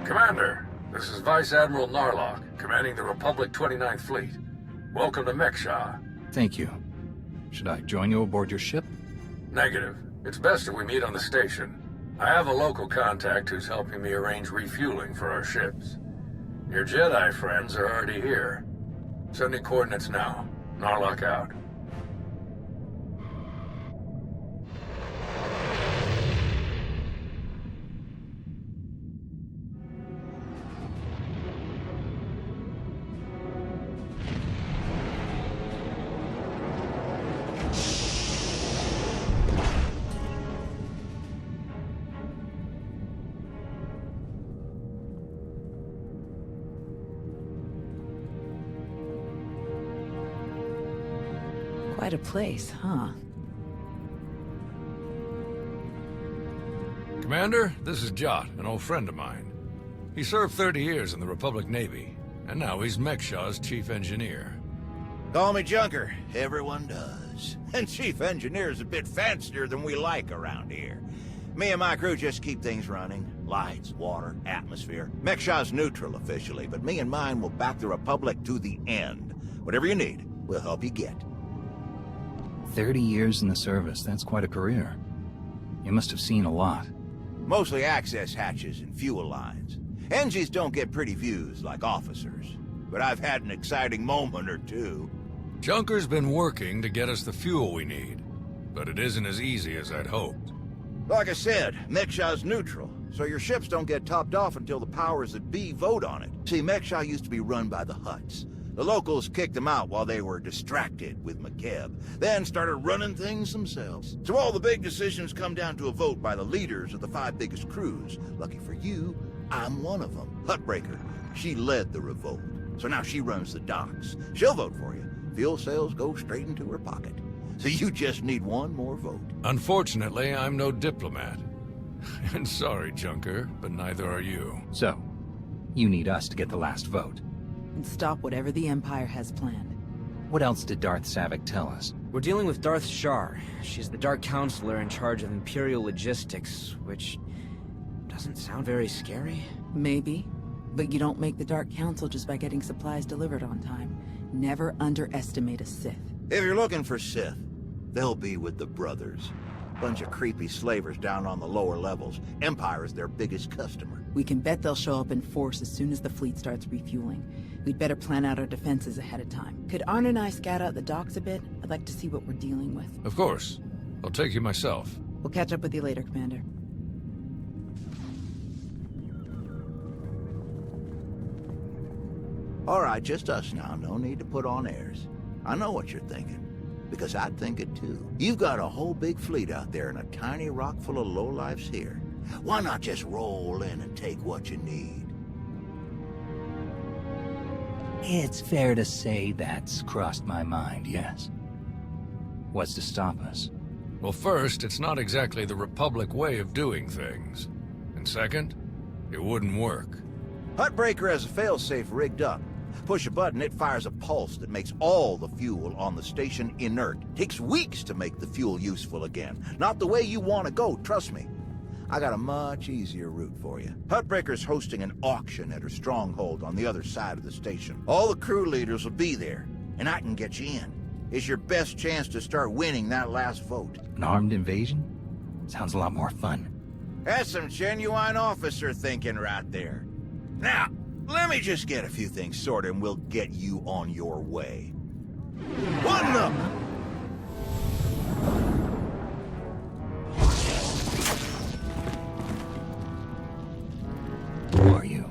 Commander, this is Vice Admiral Narlock, commanding the Republic 29th Fleet. Welcome to Mek-Sha. Thank you. Should I join you aboard your ship? Negative. It's best that we meet on the station. I have a local contact who's helping me arrange refueling for our ships. Your Jedi friends are already here. Sending coordinates now. Narlock out. Quite a place, huh? Commander, this is Jot, an old friend of mine. He served 30 years in the Republic Navy, and now he's Mek-Sha's chief engineer. Call me Junker. Everyone does. And chief engineer's a bit fancier than we like around here. Me and my crew just keep things running. Lights, water, atmosphere. Mek-Sha's neutral officially, but me and mine will back the Republic to the end. Whatever you need, we'll help you get. 30 years in the service, that's quite a career. You must have seen a lot. Mostly access hatches and fuel lines. Engies don't get pretty views like officers. But I've had an exciting moment or two. Junker's been working to get us the fuel we need, but it isn't as easy as I'd hoped. Like I said, Mek-Sha's neutral, so your ships don't get topped off until the powers that be vote on it. See, Mek-Sha used to be run by the Hutts. The locals kicked them out while they were distracted with McKeb, then started running things themselves. So all the big decisions come down to a vote by the leaders of the 5 biggest crews. Lucky for you, I'm one of them. Huttbreaker. She led the revolt. So now she runs the docks. She'll vote for you. Fuel sales go straight into her pocket. So you just need one more vote. Unfortunately, I'm no diplomat. And sorry, Junker, but neither are you. So, you need us to get the last vote. And stop whatever the Empire has planned. What else did Darth Savik tell us? We're dealing with Darth Shar. She's the Dark Counselor in charge of Imperial logistics, which doesn't sound very scary. Maybe. But you don't make the Dark Council just by getting supplies delivered on time. Never underestimate a Sith. If you're looking for Sith, they'll be with the Brothers. Bunch of creepy slavers down on the lower levels. Empire is their biggest customer. We can bet they'll show up in force as soon as the fleet starts refueling. We'd better plan out our defenses ahead of time. Could Arn and I scout out the docks a bit? I'd like to see what we're dealing with. Of course. I'll take you myself. We'll catch up with you later, Commander. All right, just us now. No need to put on airs. I know what you're thinking, because I think it too. You've got a whole big fleet out there and a tiny rock full of lowlifes here. Why not just roll in and take what you need? It's fair to say that's crossed my mind, yes. What's to stop us? Well, first, it's not exactly the Republic way of doing things. And second, it wouldn't work. Huttbreaker has a failsafe rigged up. Push a button, it fires a pulse that makes all the fuel on the station inert. Takes weeks to make the fuel useful again. Not the way you want to go, trust me. I got a much easier route for you. Huttbreaker's hosting an auction at her stronghold on the other side of the station. All the crew leaders will be there, and I can get you in. It's your best chance to start winning that last vote. An armed invasion? Sounds a lot more fun. That's some genuine officer thinking right there. Now, let me just get a few things sorted and we'll get you on your way. What the... Who are you?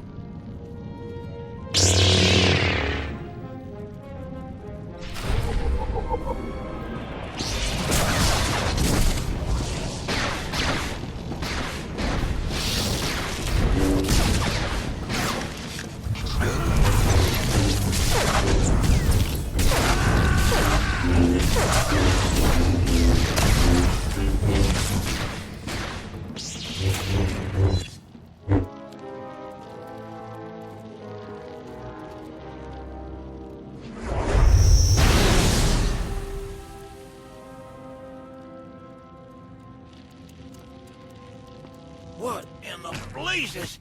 What in the blazes?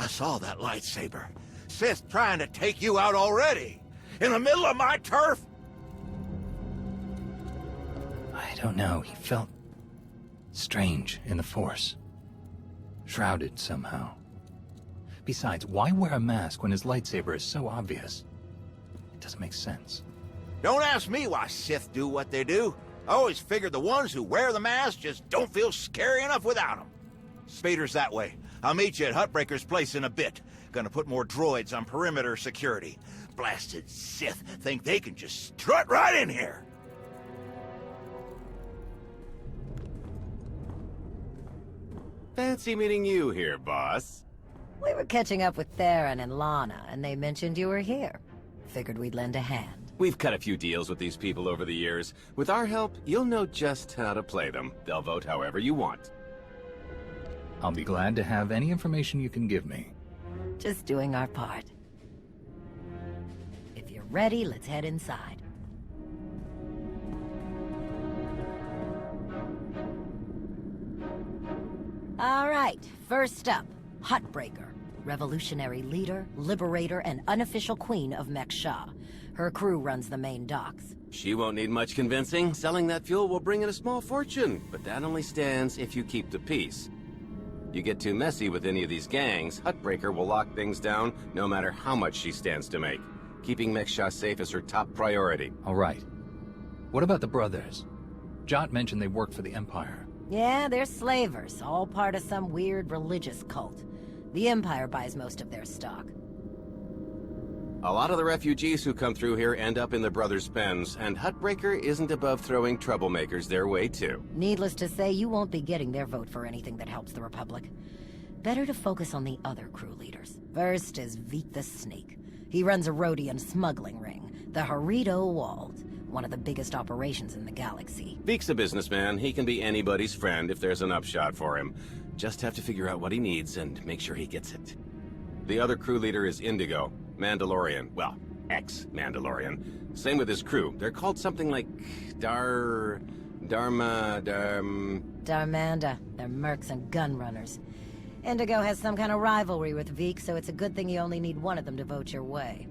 I saw that lightsaber. Sith trying to take you out already. In the middle of my turf? I don't know. He felt strange in the Force. Shrouded somehow. Besides, why wear a mask when his lightsaber is so obvious? It doesn't make sense. Don't ask me why Sith do what they do. I always figured the ones who wear the mask just don't feel scary enough without them. Spader's that way. I'll meet you at Huttbreaker's place in a bit. Gonna put more droids on perimeter security. Blasted Sith think they can just strut right in here. Fancy meeting you here, boss. We were catching up with Theron and Lana, and they mentioned you were here. Figured we'd lend a hand. We've cut a few deals with these people over the years. With our help, you'll know just how to play them. They'll vote however you want. I'll be glad to have any information you can give me. Just doing our part. If you're ready, let's head inside. All right, first up, Huttbreaker. Revolutionary leader, liberator, and unofficial queen of Mek-Sha. Her crew runs the main docks. She won't need much convincing. Selling that fuel will bring in a small fortune, but that only stands if you keep the peace. You get too messy with any of these gangs, Huttbreaker will lock things down no matter how much she stands to make. Keeping Mek-Sha safe is her top priority. All right. What about the brothers? Jot mentioned they work for the Empire. Yeah, they're slavers, all part of some weird religious cult. The Empire buys most of their stock. A lot of the refugees who come through here end up in the brothers' pens, and Huttbreaker isn't above throwing troublemakers their way too. Needless to say, you won't be getting their vote for anything that helps the Republic. Better to focus on the other crew leaders. First is Veek the Snake. He runs a Rhodian smuggling ring, the Harrido Wald, one of the biggest operations in the galaxy. Veek's a businessman. He can be anybody's friend if there's an upshot for him. Just have to figure out what he needs and make sure he gets it. The other crew leader is Indigo, Mandalorian. Well, ex-Mandalorian. Same with his crew. They're called something like Darmanda. They're mercs and gun runners. Indigo has some kind of rivalry with Veek, so it's a good thing you only need one of them to vote your way.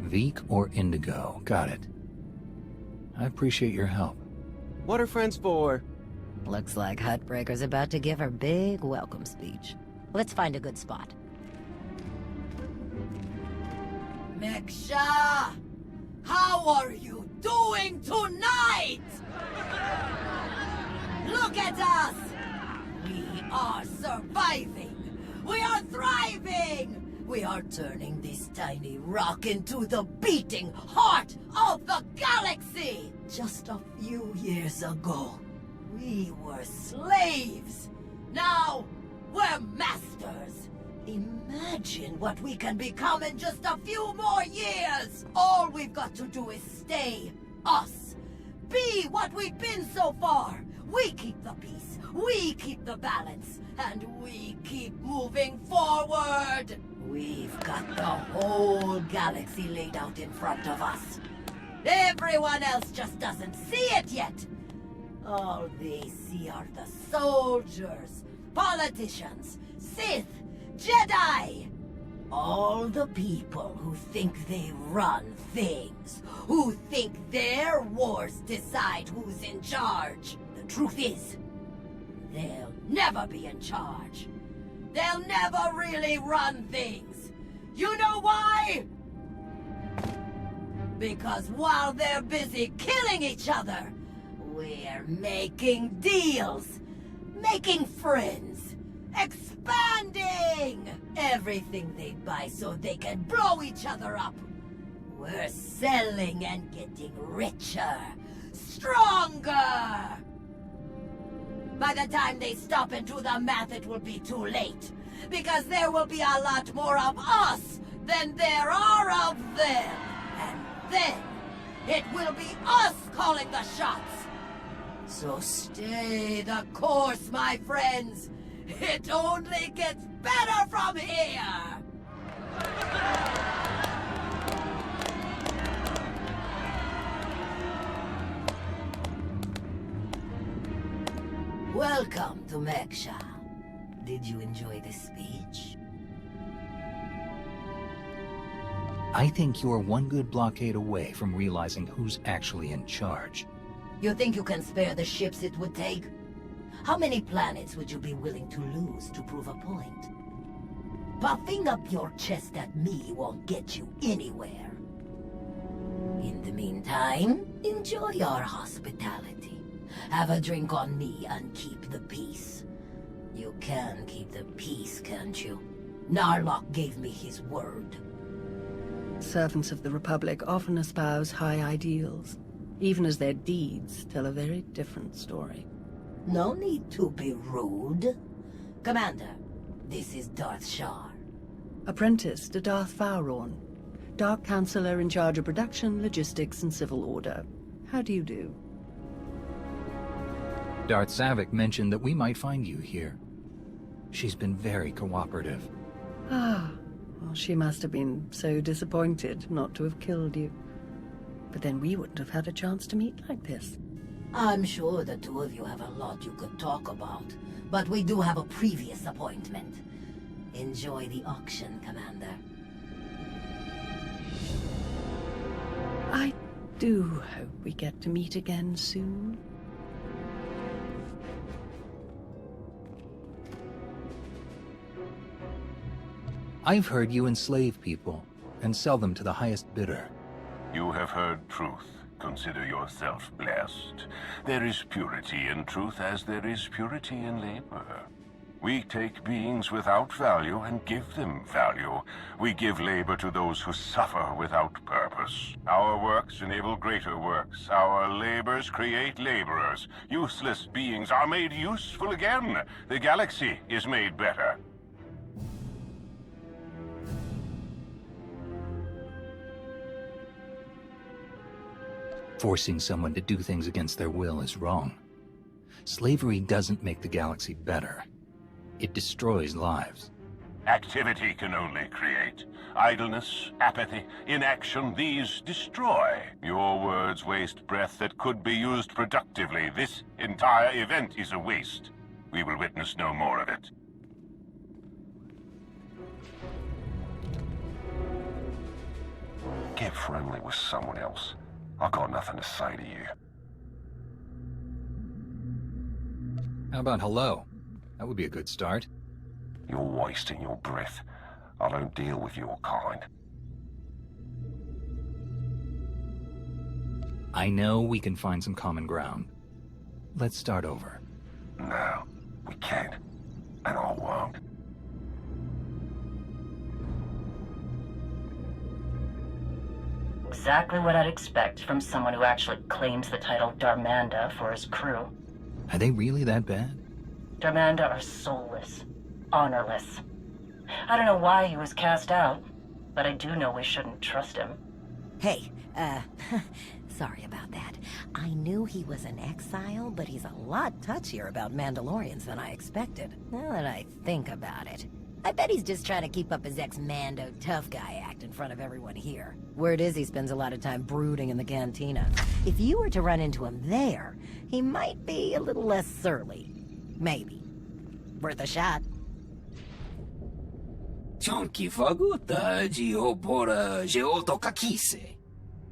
Veek or Indigo. Got it. I appreciate your help. What are friends for? Looks like Huttbreaker's about to give her big welcome speech. Let's find a good spot. Mek-Sha! How are you doing tonight? Look at us! We are surviving! We are thriving! We are turning this tiny rock into the beating heart of the galaxy! Just a few years ago, we were slaves. Now, we're masters. Imagine what we can become in just a few more years. All we've got to do is stay us. Be what we've been so far. We keep the peace. We keep the balance. And we keep moving forward. We've got the whole galaxy laid out in front of us. Everyone else just doesn't see it yet. All they see are the soldiers, politicians, Sith, Jedi. All the people who think they run things, who think their wars decide who's in charge. The truth is, they'll never be in charge. They'll never really run things. You know why? Because while they're busy killing each other, we're making deals, making friends, expanding everything they buy so they can blow each other up. We're selling and getting richer, stronger. By the time they stop and do the math, it will be too late. Because there will be a lot more of us than there are of them. And then, it will be us calling the shots. So stay the course, my friends. It only gets better from here. Welcome to Mek-Sha. Did you enjoy the speech? I think you're one good blockade away from realizing who's actually in charge. You think you can spare the ships it would take? How many planets would you be willing to lose to prove a point? Puffing up your chest at me won't get you anywhere. In the meantime, enjoy our hospitality. Have a drink on me and keep the peace. You can keep the peace, can't you? Narlock gave me his word. Servants of the Republic often espouse high ideals, even as their deeds tell a very different story. No need to be rude. Commander, this is Darth Shar. Apprentice to Darth Vowrawn, Dark Counselor in charge of production, logistics, and civil order. How do you do? Darth Savik mentioned that we might find you here. She's been very cooperative. Ah, well, she must have been so disappointed not to have killed you. But then we wouldn't have had a chance to meet like this. I'm sure the two of you have a lot you could talk about, but we do have a previous appointment. Enjoy the auction, Commander. I do hope we get to meet again soon. I've heard you enslave people and sell them to the highest bidder. You have heard truth. Consider yourself blessed. There is purity in truth as there is purity in labor. We take beings without value and give them value. We give labor to those who suffer without purpose. Our works enable greater works. Our labors create laborers. Useless beings are made useful again. The galaxy is made better. Forcing someone to do things against their will is wrong. Slavery doesn't make the galaxy better. It destroys lives. Activity can only create. Idleness, apathy, inaction, these destroy. Your words waste breath that could be used productively. This entire event is a waste. We will witness no more of it. Get friendly with someone else. I've got nothing to say to you. How about hello? That would be a good start. You're wasting your breath. I don't deal with your kind. I know we can find some common ground. Let's start over. No, we can't. And I won't. Exactly what I'd expect from someone who actually claims the title Darmanda for his crew. Are they really that bad? Darmanda are soulless, honorless. I don't know why he was cast out, but I do know we shouldn't trust him. Hey, sorry about that. I knew he was an exile, but he's a lot touchier about Mandalorians than I expected. Now that I think about it, I bet he's just trying to keep up his ex-Mando tough guy act in front of everyone here. Word is he spends a lot of time brooding in the cantina. If you were to run into him there, he might be a little less surly. Maybe. Worth a shot. Chonky faguta geopora geotokakise.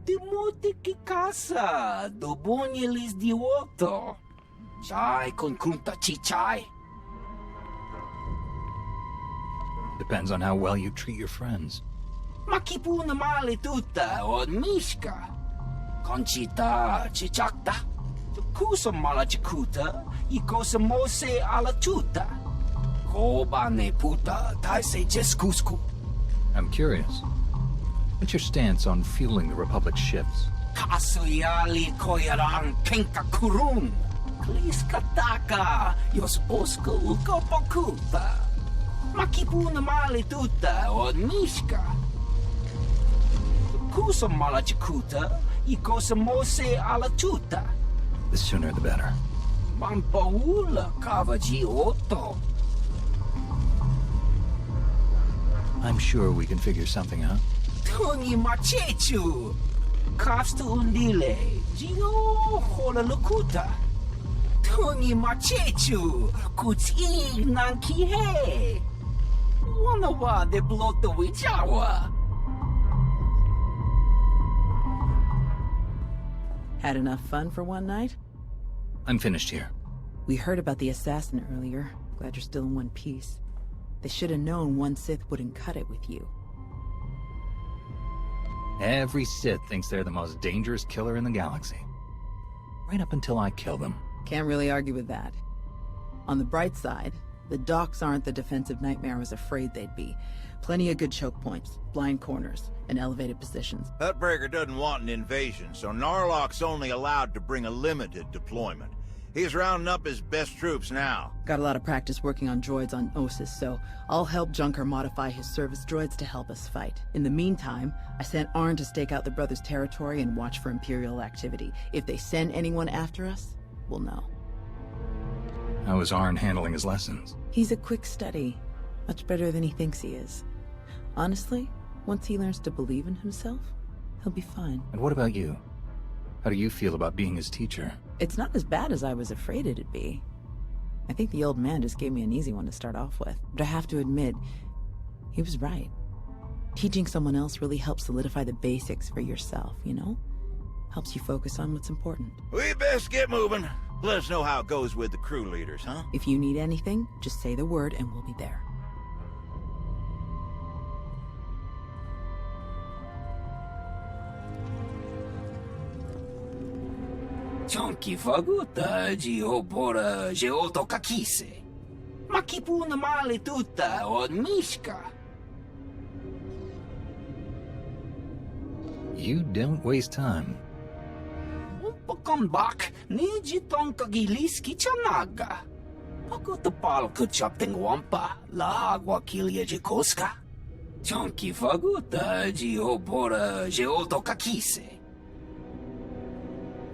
Demote que casa do bonyelis di otto. Chai con kunta chichai. Depends on how well you treat your friends. Makipuna male tuta od mishka. Conchita chichakta. Kusa mala chikuta. Ikosa mose ala tuta. Kobane puta taise jeskusku. I'm curious. What's your stance on fueling the Republic's ships? Kasuyali koyaran kenka kurun. Kliskataka yos boska uka pokuta. Makipuna male tuta od mishka. Kusa mala chikuta. Ikosa mose ala tuta. The sooner the better. Mampaula kavaji otto. I'm sure we can figure something out. Tungi machechu. Kafstu undile. Gino hola lukuta. Tungi machechu. Kuti nanki he. Wanawa de bloto wijawa. Had enough fun for one night? I'm finished here. We heard about the assassin earlier. Glad you're still in one piece. They should have known one Sith wouldn't cut it with you. Every Sith thinks they're the most dangerous killer in the galaxy. Right up until I kill them. Can't really argue with that. On the bright side, the docks aren't the defensive nightmare I was afraid they'd be. Plenty of good choke points, blind corners, and elevated positions. Hutbreaker doesn't want an invasion, so Narlock's only allowed to bring a limited deployment. He's rounding up his best troops now. Got a lot of practice working on droids on Ossus, so I'll help Junker modify his service droids to help us fight. In the meantime, I sent Arn to stake out the Brothers' territory and watch for Imperial activity. If they send anyone after us, we'll know. How is Arn handling his lessons? He's a quick study. Much better than he thinks he is. Honestly, once he learns to believe in himself, he'll be fine. And what about you? How do you feel about being his teacher? It's not as bad as I was afraid it'd be. I think the old man just gave me an easy one to start off with. But I have to admit, he was right. Teaching someone else really helps solidify the basics for yourself, you know? Helps you focus on what's important. We best get moving. Let us know how it goes with the crew leaders, huh? If you need anything, just say the word and we'll be there. Chonki faguta geopora geotokakise. Makipuna male tutta od Mishka. You don't waste time. Umpakombak niji tonkagiliski chanaga. Pakutapal kuchapting wampa la agua kilia jikoska. Chonki faguta geopora geotokakise.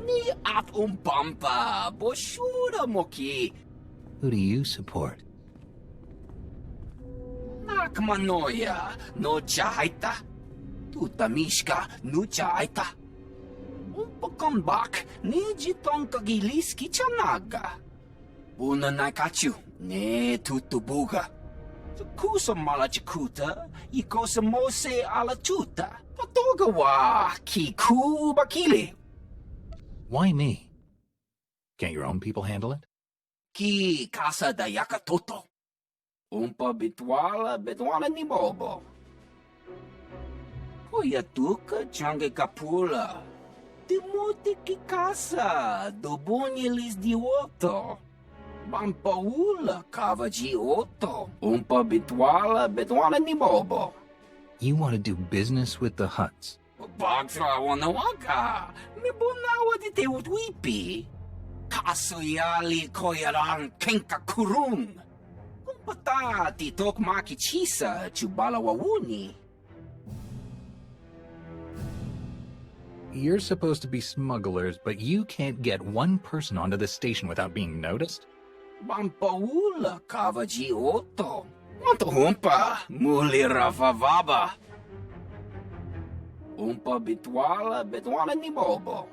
Ni at umpampa boshura moki. Who do you support? Nakmanoya no chaita. Tuta Mishka no chaita. Umpakombak niji tonkagiliski chanaga. Buna nakachu ne tutubuga. Kusa malachikuta ikosa mose alachuta. Patoga wa kiku bakili. Why me? Can't your own people handle it? Ki casa da yakatoto. Umpa bitwala ni bobo. Oyatuka change kapula. Timuti ki casa do bunyelis di oto. Bampaula kavaji oto. Umpa bitwala ni bobo. You want to do business with the Hutts? Bagtra wanawaka. Mibunawa di te utwipi. Kaso yali koyaran kenka kurung. Kumpata ti tok makichisa chubala wawuni. You're supposed to be smugglers, but you can't get one person onto the station without being noticed? Bampaula kavaji oto. Wanto humpa muli rafavaba. Umpa bitwala ni bobo.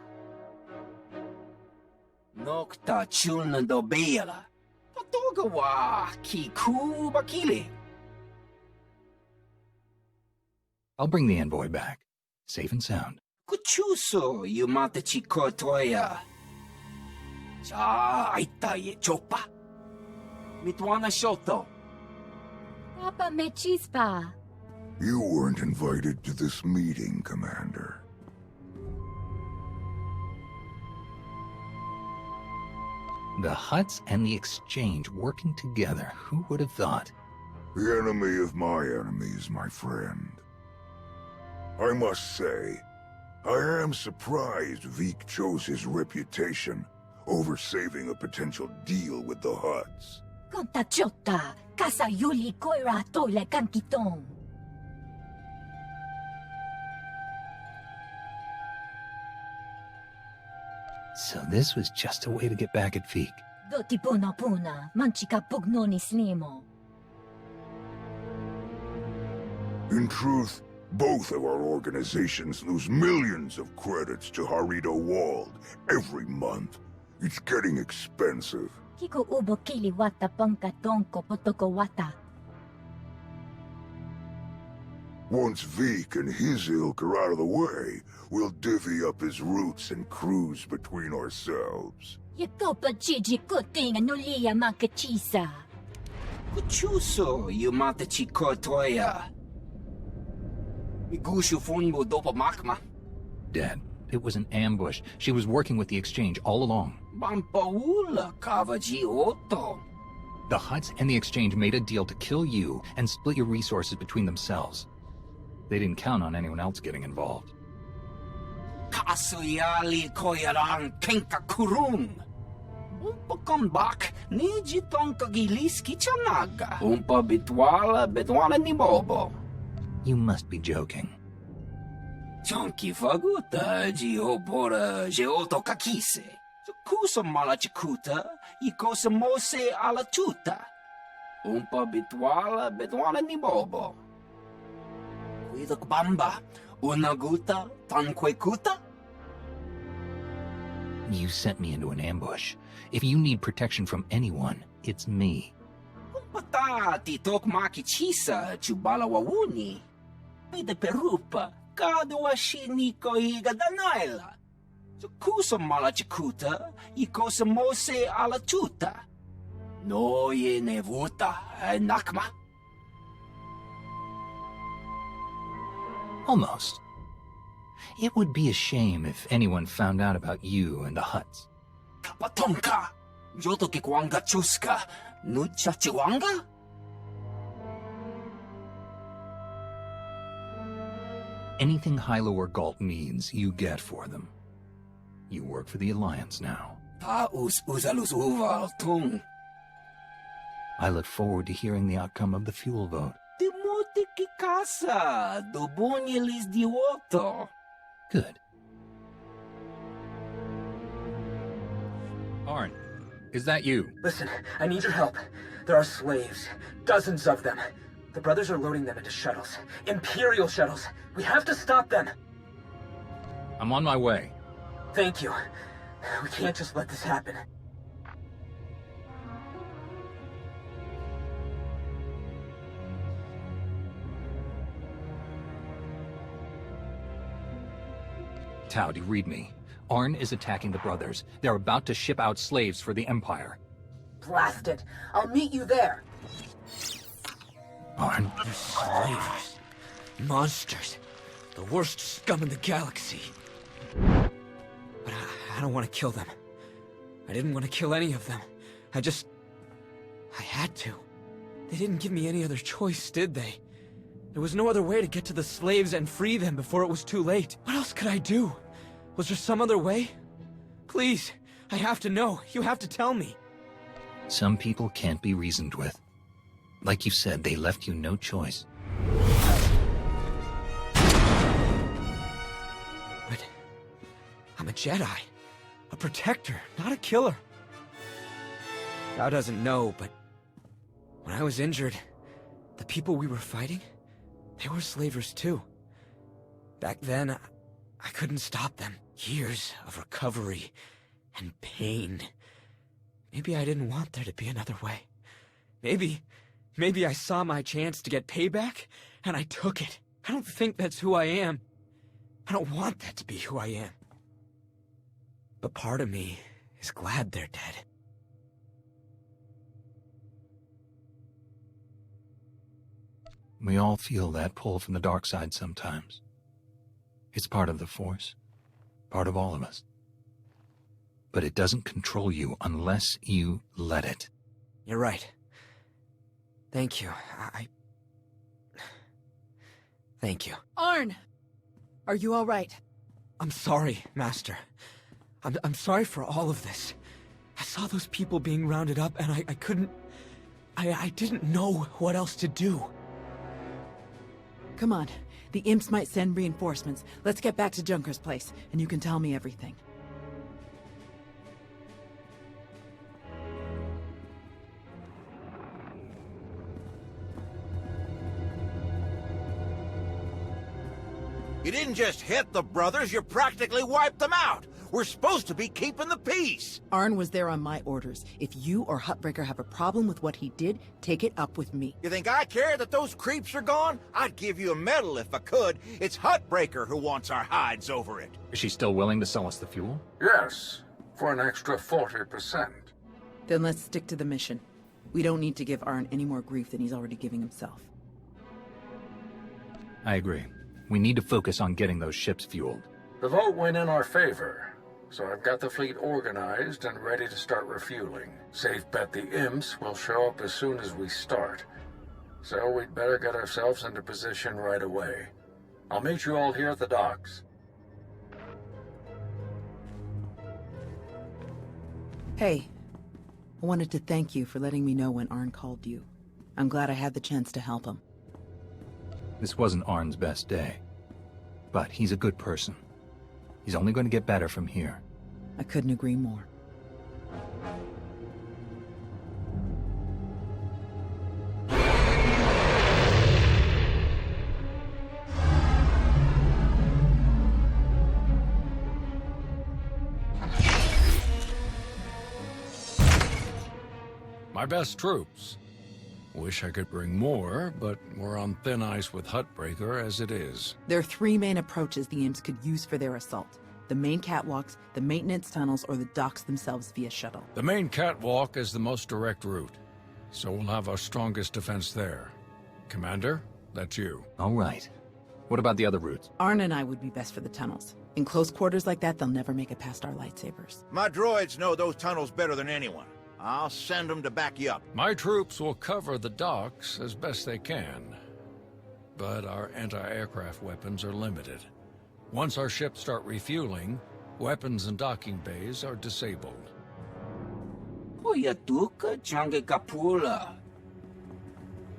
Nokta chulna do bela. Patoga wa kiku bakili. I'll bring the envoy back, safe and sound. Kuchuso yumata chikotoya. Cha aita ye chopa. Mitwana shoto. Papa Mechispa. You weren't invited to this meeting, Commander. The Hutts and the Exchange working together. Who would have thought? The enemy of my enemy is my friend. I must say, I am surprised Veek chose his reputation over saving a potential deal with the Hutts. Contachota, casa yuli koira tole kankitong. So this was just a way to get back at Veek. Doti puna, manchika pugnoni slimo. In truth, both of our organizations lose millions of credits to Harrido Wald every month. It's getting expensive. Kiko ubo kili wata panka tonko potoko wata. Once Vik and his ilk are out of the way, we'll divvy up his roots and cruise between ourselves. Ikaw pa Gigi kuting anulia makachisa. Kuchuso, yumata chikotoya. Migushu funmo dopa makma. Dad, it was an ambush. She was working with the Exchange all along. Bampaula kavaji oto. The Hutts and the Exchange made a deal to kill you and split your resources between themselves. They didn't count on anyone else getting involved. Kasuyali koyaran kenka kurung. Umpa kombak, niji tonka giliski chanaga. Umpa bitwala ni bobo. You must be joking. Chonki faguta, giopora, geoto kakise. Kusa malachikuta, ikosa mose ala chuta. Umpa bitwala ni bobo. Kuidok bamba, unaguta, tanquekuta. You sent me into an ambush. If you need protection from anyone, it's me. Umpata titok makichisa, chubala wawuni. Pide perupa, kadua shiniko igadanaila. Kusa malachikuta, ikosa mose ala chuta. No ye nevuta, nakma. Almost. It would be a shame if anyone found out about you and the Hutts. Kapatonka, yoto kikwanga chuska, nucha chiwanga? Anything Hilo or Galt needs, you get for them. You work for the Alliance now. Paus uzalus uval tung. I look forward to hearing the outcome of the fuel vote. Timuti kikasa, dobunyelis diwoto. Good. Arn, is that you? Listen, I need your help. There are slaves. Dozens of them. The brothers are loading them into shuttles. Imperial shuttles. We have to stop them. I'm on my way. Thank you. We can't just let this happen. Tao, do you read me? Arn is attacking the brothers. They're about to ship out slaves for the Empire. Blast it. I'll meet you there. Arn? They're slaves. Monsters. The worst scum in the galaxy. But I don't want to kill them. I didn't want to kill any of them. I had to. They didn't give me any other choice, did they? There was no other way to get to the slaves and free them before it was too late. What else could I do? Was there some other way? Please, I have to know. You have to tell me. Some people can't be reasoned with. Like you said, they left you no choice. But I'm a Jedi. A protector, not a killer. Thou doesn't know, but when I was injured, the people we were fighting, they were slavers too. Back then, I couldn't stop them. Years of recovery and pain. Maybe I didn't want there to be another way. Maybe I saw my chance to get payback, and I took it. I don't think that's who I am. I don't want that to be who I am. But part of me is glad they're dead. We all feel that pull from the dark side sometimes. It's part of the Force, part of all of us. But it doesn't control you unless you let it. You're right. Thank you. Thank you. Arn! Are you all right? I'm sorry, Master. I'm sorry for all of this. I saw those people being rounded up, and I couldn't... I didn't know what else to do. Come on. The imps might send reinforcements. Let's get back to Junker's place, and you can tell me everything. You didn't just hit the brothers, you practically wiped them out. We're supposed to be keeping the peace! Arn was there on my orders. If you or Huttbreaker have a problem with what he did, take it up with me. You think I care that those creeps are gone? I'd give you a medal if I could. It's Huttbreaker who wants our hides over it. Is she still willing to sell us the fuel? Yes, for an extra 40%. Then let's stick to the mission. We don't need to give Arn any more grief than he's already giving himself. I agree. We need to focus on getting those ships fueled. The vote went in our favor, so I've got the fleet organized and ready to start refueling. Safe bet the imps will show up as soon as we start. So we'd better get ourselves into position right away. I'll meet you all here at the docks. Hey, I wanted to thank you for letting me know when Arn called you. I'm glad I had the chance to help him. This wasn't Arn's best day, but he's a good person. He's only going to get better from here. I couldn't agree more. My best troops. Wish I could bring more, but we're on thin ice with Huttbreaker as it is. There are three main approaches the imps could use for their assault. The main catwalks, the maintenance tunnels, or the docks themselves via shuttle. The main catwalk is the most direct route, so we'll have our strongest defense there. Commander, that's you. All right. What about the other routes? Arn and I would be best for the tunnels. In close quarters like that, they'll never make it past our lightsabers. My droids know those tunnels better than anyone. I'll send them to back you up. My troops will cover the docks as best they can, but our anti-aircraft weapons are limited. Once our ships start refueling, weapons and docking bays are disabled. Poyatuka change kapula.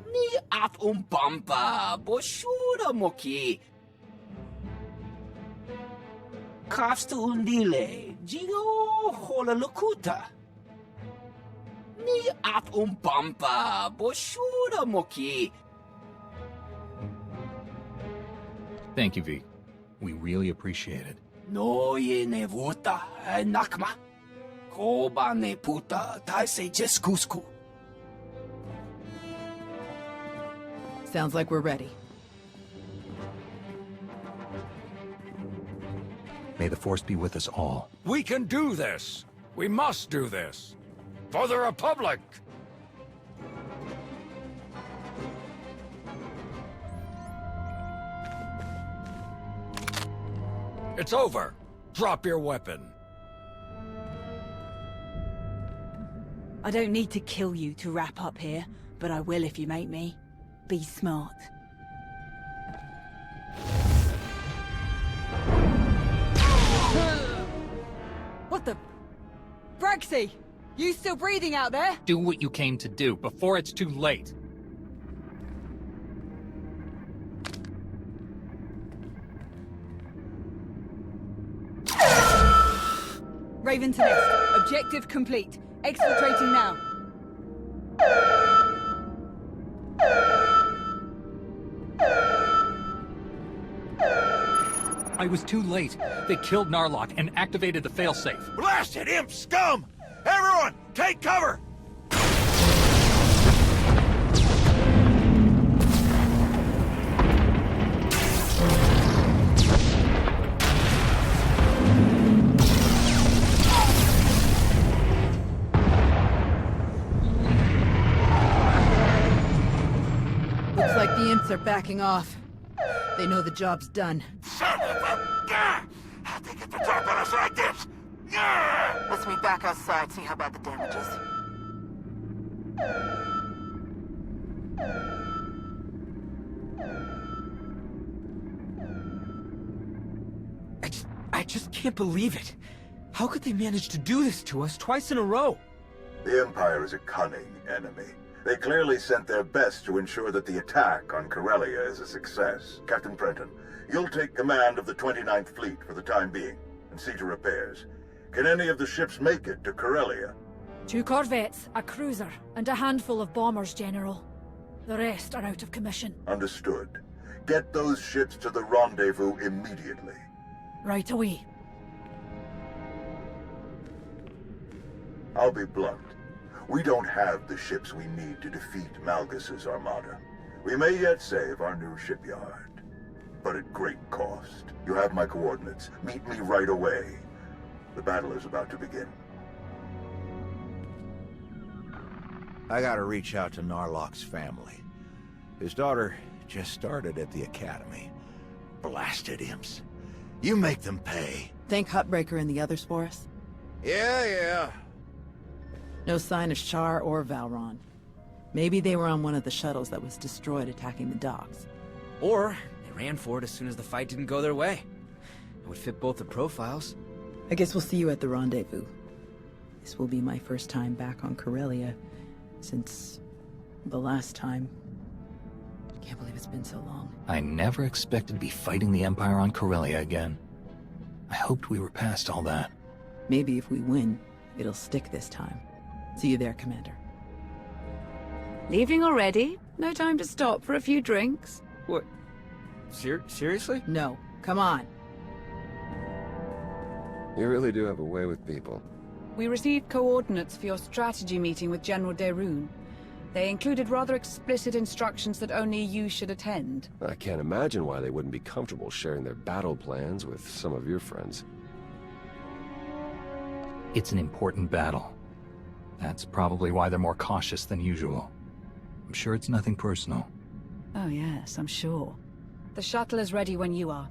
Ni at umpampa boshura moki. Kafsta undile, jigo hola lukuta. Ni at umpampa boshura moki. Thank you, V. We really appreciate it. No ye ne vuta nakma. Koba ne puta taise jeskusku. Sounds like we're ready. May the Force be with us all. We can do this! We must do this! For the Republic! It's over! Drop your weapon! I don't need to kill you to wrap up here, but I will if you make me. Be smart. What the... Braxy! You still breathing out there? Do what you came to do, before it's too late. Raven to nest. Objective complete. Exfiltrating now. I was too late. They killed Narlock and activated the failsafe. Blasted imp scum! Everyone, take cover! Looks like the imps are backing off. They know the job's done. Son of a... How'd they get the drop on us like this? Let's meet back outside, see how bad the damage is. I just can't believe it. How could they manage to do this to us twice in a row? The Empire is a cunning enemy. They clearly sent their best to ensure that the attack on Corellia is a success. Captain Prenton, you'll take command of the 29th Fleet for the time being, and see to repairs. Can any of the ships make it to Corellia? 2 corvettes, a cruiser, and a handful of bombers, General. The rest are out of commission. Understood. Get those ships to the rendezvous immediately. Right away. I'll be blunt. We don't have the ships we need to defeat Malgus's armada. We may yet save our new shipyard, but at great cost. You have my coordinates. Meet me right away. The battle is about to begin. I gotta reach out to Narlock's family. His daughter just started at the academy. Blasted imps. You make them pay. Think Huttbreaker and the others for us? Yeah. No sign of Shar or Valron. Maybe they were on one of the shuttles that was destroyed attacking the docks. Or they ran for it as soon as the fight didn't go their way. It would fit both the profiles. I guess we'll see you at the rendezvous. This will be my first time back on Corellia since the last time. Can't believe it's been so long. I never expected to be fighting the Empire on Corellia again. I hoped we were past all that. Maybe if we win, it'll stick this time. See you there, Commander. Leaving already? No time to stop for a few drinks? What? Seriously? No. Come on. You really do have a way with people. We received coordinates for your strategy meeting with General Derun. They included rather explicit instructions that only you should attend. I can't imagine why they wouldn't be comfortable sharing their battle plans with some of your friends. It's an important battle. That's probably why they're more cautious than usual. I'm sure it's nothing personal. Oh yes, I'm sure. The shuttle is ready when you are.